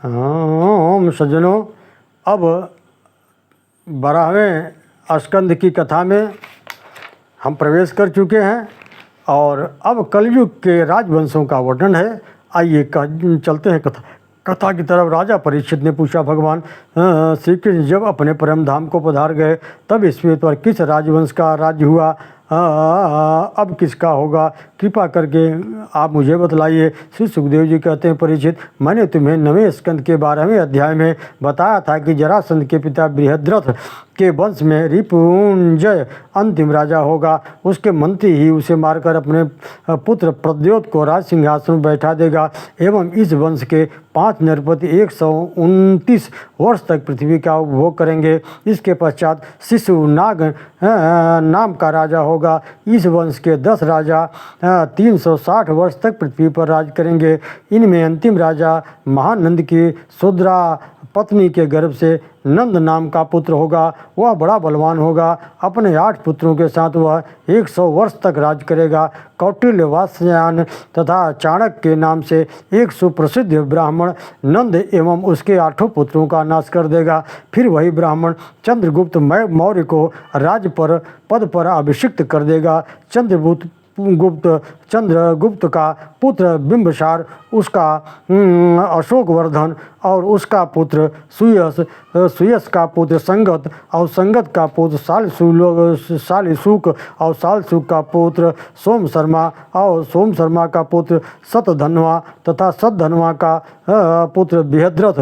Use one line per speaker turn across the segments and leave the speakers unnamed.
सज्जनों, अब 12वें स्कंद की कथा में हम प्रवेश कर चुके हैं और अब कलयुग के राजवंशों का वर्णन है। आइए चलते हैं कथा की तरफ। राजा परीक्षित ने पूछा, भगवान श्री कृष्ण जब अपने परम धाम को पधार गए तब इस पृथ्वी पर किस राजवंश का राज्य हुआ? अब किसका होगा? कृपा करके आप मुझे बतलाइए। श्री सुखदेव जी कहते हैं, परीक्षित, मैंने तुम्हें 9वें स्कंद के 12वें अध्याय में बताया था कि जरासंध के पिता बृहद्रथ के वंश में रिपुंजय अंतिम राजा होगा। उसके मंत्री ही उसे मारकर अपने पुत्र प्रद्योत को राज सिंहासन में बैठा देगा एवं इस वंश के 5 नरपति 129 वर्ष तक पृथ्वी का उपभोग करेंगे। इसके पश्चात शिशुनाग नाम का राजा होगा। इस वंश के 10 राजा 360 वर्ष तक पृथ्वी पर राज करेंगे। इनमें अंतिम राजा महानंद की शूद्रा पत्नी के गर्भ से नंद नाम का पुत्र होगा। वह बड़ा बलवान होगा। अपने 8 पुत्रों के साथ वह 100 वर्ष तक राज करेगा। कौटिल्य, वात्स्यायन तथा चाणक्य के नाम से एक सुप्रसिद्ध ब्राह्मण नंद एवं उसके 8 पुत्रों का नाश कर देगा। फिर वही ब्राह्मण चंद्रगुप्त मौर्य को राज पर पद पर अभिषिक्त कर देगा। चंद्रगुप्त का पुत्र बिंबिसार, उसका अशोकवर्धन और उसका पुत्र सुयस का पुत्र संगत और संगत का पुत्र सालिशुक और सालसुक का पुत्र सोम शर्मा और सोम शर्मा का पुत्र सतधन्वा तथा सतधन्वा का पुत्र बृहद्रथ।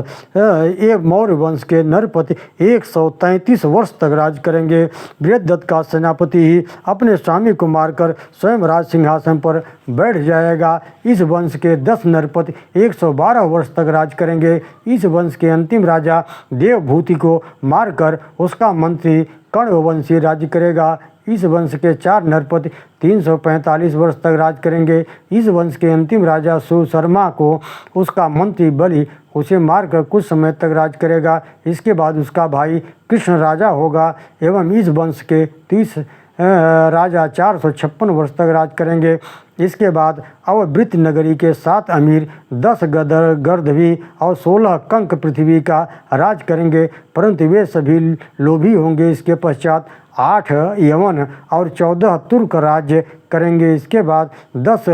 ये मौर्य वंश के नरपति 133 वर्ष तक राज करेंगे। बृहद्रथ का सेनापति ही अपने स्वामी को मारकर स्वयं राज सिंहासन पर बैठ जाएगा। इस वंश के 10 नरपति 112 वर्ष तक राज करेंगे। इस वंश के अंतिम राजा देवभूति को मारकर उसका मंत्री कर्णवंशी राज्य करेगा। इस वंश के 4 नरपति 345 वर्ष तक राज करेंगे। इस वंश के अंतिम राजा सुशर्मा को उसका मंत्री बलि उसे मारकर कुछ समय तक राज करेगा। इसके बाद उसका भाई कृष्ण राजा होगा एवं इस वंश के 30 राजा 456 वर्ष तक राज करेंगे। इसके बाद अववृत नगरी के 7 अमीर, 10 गर्दभी और 16 कंक पृथ्वी का राज करेंगे, परंतु वे सभी लोभी होंगे। इसके पश्चात 8 यवन और 14 तुर्क राज्य करेंगे। इसके बाद 10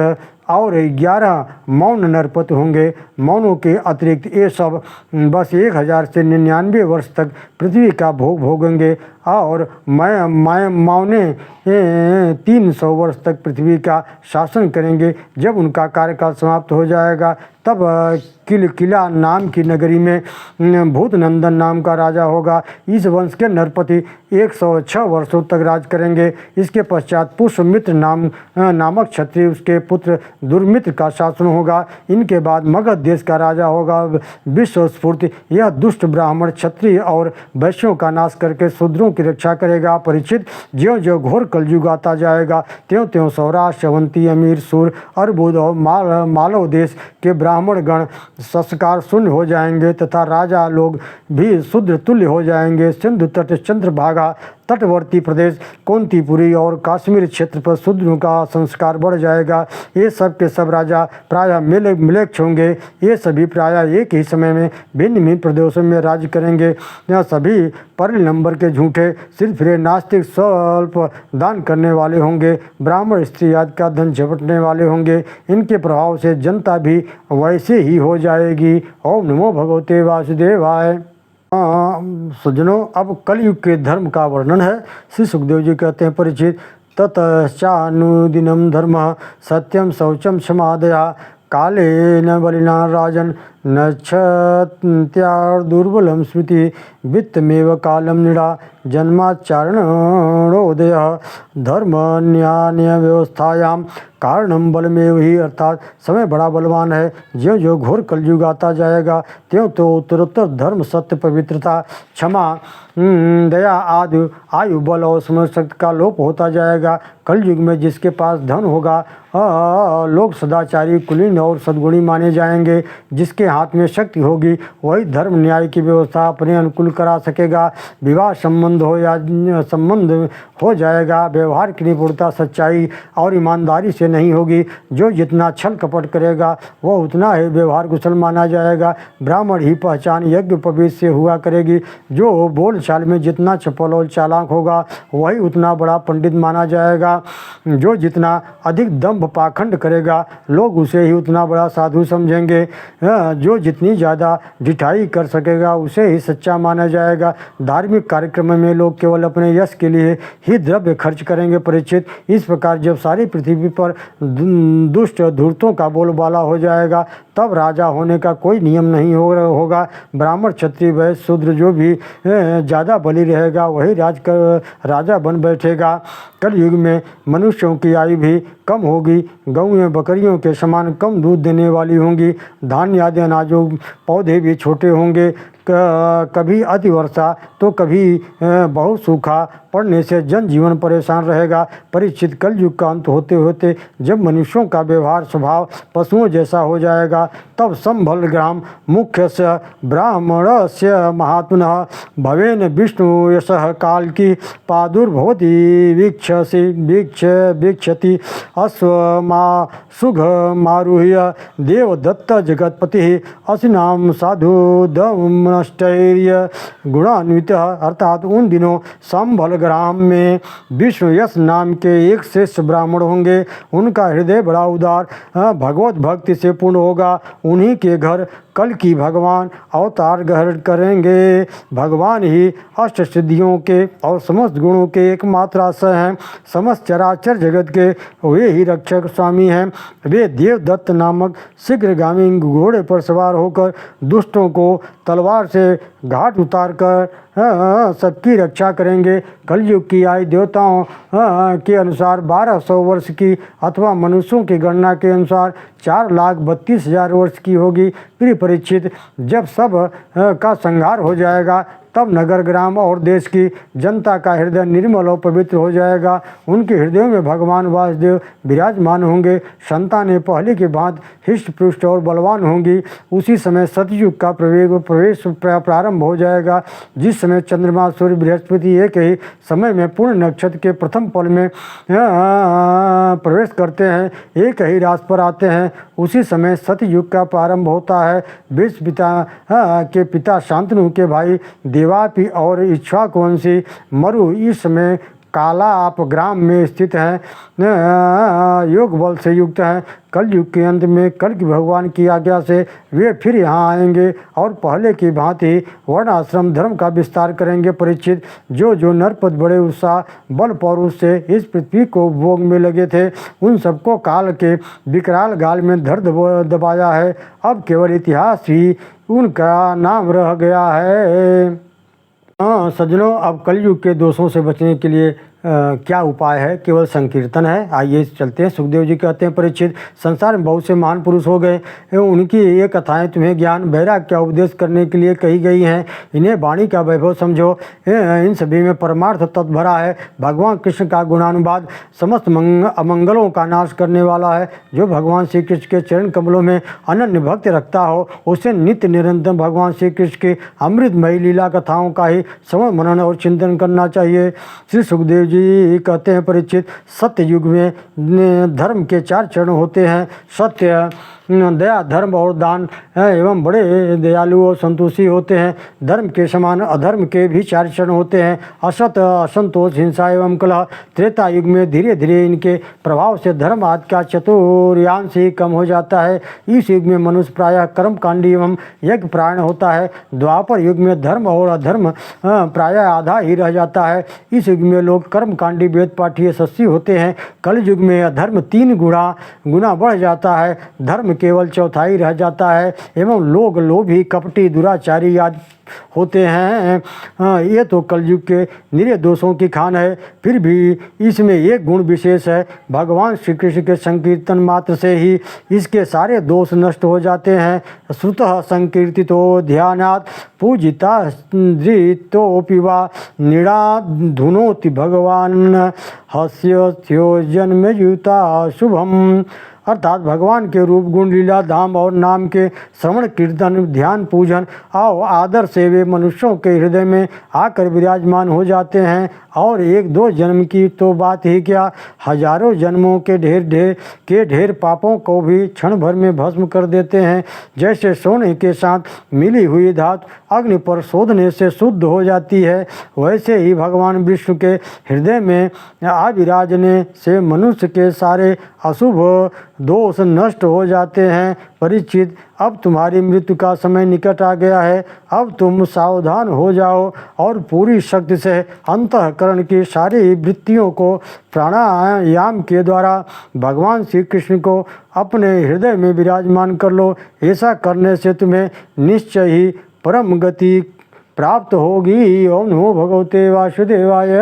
और 11 मौन नरपति होंगे। मौनों के अतिरिक्त ये सब बस 1000 से 99 वर्ष तक पृथ्वी का भोग भोगेंगे और मौने 300 वर्ष तक पृथ्वी का शासन करेंगे। जब उनका कार्यकाल समाप्त हो जाएगा तब किला नाम की नगरी में भूतनंदन नाम का राजा होगा। इस वंश के नरपति 106 वर्षों तक राज करेंगे। इसके पश्चात पुष्यमित्र नामक क्षत्रिय, उसके पुत्र दुर्मित्र का शासन होगा। इनके बाद मगध देश का राजा होगा विश्वस्फूर्ति। यह दुष्ट ब्राह्मण क्षत्रिय और वैश्यों का नाश करके शूद्रों की रक्षा करेगा। परीक्षित, ज्यों ज्यों घोर कलयुग आता जाएगा त्यों त्यों सौराष्ट्र, अवंती, अमीर, सूर, अर्बुद और मालव देश के ब्राह्मण गण संस्कार शून्य हो जाएंगे तथा राजा लोग भी शूद्र तुल्य हो जाएंगे। सिंधु तट, चंद्रभागा तटवर्ती प्रदेश, कौंतीपुरी और कश्मीर क्षेत्र पर शूद्रों का संस्कार बढ़ जाएगा। ये सब के सब राजा प्रायः मिलेच्छ होंगे। ये सभी प्रायः एक ही समय में भिन्न भिन्न प्रदेशों में राज्य करेंगे। यह सभी परिल नंबर के झूठे, सिरफिरे, नास्तिक, स्वल्प दान करने वाले होंगे। ब्राह्मण स्त्री आदि का धन झपटने वाले होंगे। इनके प्रभाव से जनता भी वैसे ही हो जाएगी। ओम नमो भगवते वासुदेवाय। सज्जनों, अब कलयुग के धर्म का वर्णन है। श्री सुखदेव जी कहते हैं, परीक्षित, ततश्चानुदिनं धर्मः सत्यं शौचं क्षमादया काले न बलिना राजन न क्षत्यार्दुर्बलं स्मृति वित्तमेव कालं निड़ा जन्माचारणोदयः धर्म न्याय व्यवस्थायाम कारणम बलमेव ही। अर्थात समय बड़ा बलवान है। ज्यों ज्यों घोर कलयुग आता जाएगा त्यों तो उत्तरोत्तर धर्म, सत्य, पवित्रता, क्षमा, दया आदि आयु, बल और समझ शक्ति का लोप होता जाएगा। कलयुग में जिसके पास धन होगा लोग सदाचारी, कुलीन और सद्गुणी माने जाएंगे। जिसके हाथ में शक्ति होगी वही धर्म न्याय की व्यवस्था अपने अनुकूल करा सकेगा। विवाह संबंध हो जाएगा। व्यवहार की निपुणता सच्चाई और ईमानदारी से नहीं होगी। जो जितना छल कपट करेगा वह उतना ही व्यवहार कुशल माना जाएगा। ब्राह्मण ही पहचान यज्ञ उपवीत से हुआ करेगी। जो बोल चाल में जितना चपल और चालाक होगा वही उतना बड़ा पंडित माना जाएगा। जो जितना अधिक दंभ पाखंड करेगा लोग उसे ही उतना बड़ा साधु समझेंगे। जो जितनी ज़्यादा ढिठाई कर सकेगा उसे ही सच्चा माना जाएगा। धार्मिक कार्यक्रम में लोग केवल अपने यश के लिए ही द्रव्य खर्च करेंगे। परीक्षित, इस प्रकार जब सारी पृथ्वी पर दुष्ट धूर्तों का बोलबाला हो जाएगा तब राजा होने का कोई नियम नहीं होगा। ब्राह्मण क्षत्रिय वैश्य शूद्र जो भी ज़्यादा बलि रहेगा वही राजा बन बैठेगा। कलयुग में मनुष्यों की आयु भी कम होगी। गौएं बकरियों के समान कम दूध देने वाली होंगी। धान्य आदि अनाजों पौधे भी छोटे होंगे। कभी अति वर्षा तो कभी बहुत सूखा पड़ने से जनजीवन परेशान रहेगा। परीक्षित, कलयुग का अंत होते होते जब मनुष्यों का व्यवहार स्वभाव पशुओं जैसा हो जाएगा तब संभल ग्राम मुख्य से ब्राह्मण से महात्मनः भवेन विष्णु यशः काल की प्रादुर्भवति वीक्षति अश्वमा सुघ मारुह्य देवदत्त जगतपति असिनाम साधु दमनष्टैर्य गुणान्वित। अर्थात उन दिनों संभल ग्राम में विष्णु यश नाम के एक श्रेष्ठ ब्राह्मण होंगे। उनका हृदय बड़ा उदार भगवत भक्ति से पूर्ण होगा। उन्हीं के घर कल की भगवान अवतार ग्रहण करेंगे। भगवान ही अष्ट सिद्धियों के और समस्त गुणों के एकमात्र आश्रय हैं। समस्त चराचर जगत के वे ही रक्षक स्वामी हैं। वे देवदत्त नामक शीघ्रगामी घोड़े पर सवार होकर दुष्टों को तलवार से घाट उतार कर सबकी रक्षा करेंगे। कलयुग की आयु देवताओं के अनुसार 1200 वर्ष की अथवा मनुष्यों की गणना के अनुसार 4,32,000 वर्ष की होगी। प्रिय परीक्षित, जब सब का संहार हो जाएगा तब नगर ग्राम और देश की जनता का हृदय निर्मल और पवित्र हो जाएगा। उनके हृदयों में भगवान वासुदेव विराजमान होंगे। संतानें पहले के भांति हिष्ट पृष्ट और बलवान होंगी। उसी समय सतयुग का प्रवेश प्रारंभ हो जाएगा। जिस समय चंद्रमा सूर्य बृहस्पति एक ही समय में पूर्ण नक्षत्र के प्रथम पल में प्रवेश करते हैं, एक ही राशि पर आते हैं, उसी समय सतयुग का प्रारंभ होता है। विश्व पिता के पिता शांतनु के भाई देवापि और इक्ष्वाकुवंशी मरु इस समय कालाप ग्राम में स्थित हैं, योग बल से युक्त हैं। कलयुग के अंत में कल की भगवान की आज्ञा से वे फिर यहाँ आएंगे और पहले की भांति वर्णाश्रम धर्म का विस्तार करेंगे। परीक्षित, जो नरपत बड़े उत्साह बल पौरुष से इस पृथ्वी को भोग में लगे थे उन सबको काल के विकराल गाल में धर दबाया है। अब केवल इतिहास ही उनका नाम रह गया है। सज्जनों, अब कलयुग के दोषों से बचने के लिए क्या उपाय है? केवल संकीर्तन है। आइए चलते हैं। सुखदेव जी कहते हैं, परीक्षित, संसार में बहुत से महान पुरुष हो गए एवं उनकी ये कथाएं तुम्हें ज्ञान वैराग्य का उपदेश करने के लिए कही गई हैं। इन्हें वाणी का वैभव समझो। इन सभी में परमार्थ तत्व भरा है। भगवान कृष्ण का गुणानुवाद समस्त अमंगलों का नाश करने वाला है। जो भगवान श्री कृष्ण के चरण कमलों में अनन्य भक्ति रखता हो उसे नित्य निरंतर भगवान श्री कृष्ण की अमृतमयी लीला कथाओं का ही श्रवण मनन और चिंतन करना चाहिए। श्री सुखदेव जी कहते हैं, परीक्षित, सत्य युग में धर्म के 4 चरण होते हैं। सत्य, दया, धर्म और दान एवं बड़े दयालु और संतोषी होते हैं। धर्म के समान अधर्म के भी 4 चरण होते हैं। असत, असंतोष, हिंसा एवं कलह। त्रेता युग में धीरे धीरे इनके प्रभाव से धर्म आदि का चतुर्यांश ही कम हो जाता है। इस युग में मनुष्य प्रायः कर्मकांडी एवं यज्ञ प्राण होता है। द्वापर युग में धर्म और अधर्म प्रायः आधा ही रह जाता है। इस युग में लोग कर्मकांडी वेद पाठी यशस्वी होते हैं। कल युग में अधर्म 3 गुना बढ़ जाता है। धर्म केवल चौथाई रह जाता है एवं लोग लोभी, कपटी, दुराचारी आदि होते हैं। ये तो कलयुग के निरे दोषों की खान है। फिर भी इसमें एक गुण विशेष है। भगवान श्री कृष्ण के संकीर्तन मात्र से ही इसके सारे दोष नष्ट हो जाते हैं। श्रुतः संकीर्तितो ध्यानात् पूजिता धृतोऽपि वा निराधुनोति भगवान् हस्यथ्यो जन्मयुता शुभम। अर्थात भगवान के रूप, गुण, लीला, धाम और नाम के श्रवण, कीर्तन, ध्यान, पूजन और आदर से वे मनुष्यों के हृदय में आकर विराजमान हो जाते हैं। और एक दो जन्म की तो बात ही क्या, हजारों जन्मों के ढेर पापों को भी क्षण भर में भस्म कर देते हैं। जैसे सोने के साथ मिली हुई धातु अग्नि पर शोधने से शुद्ध हो जाती है, वैसे ही भगवान विष्णु के हृदय में आविराजने से मनुष्य के सारे अशुभ दोष नष्ट हो जाते हैं। परीक्षित, अब तुम्हारी मृत्यु का समय निकट आ गया है। अब तुम सावधान हो जाओ और पूरी शक्ति से अंतःकरण की सारी वृत्तियों को प्राणायाम के द्वारा भगवान श्री कृष्ण को अपने हृदय में विराजमान कर लो। ऐसा करने से तुम्हें निश्चय ही परम गति प्राप्त होगी। ओम नमो भगवते वासुदेवाय।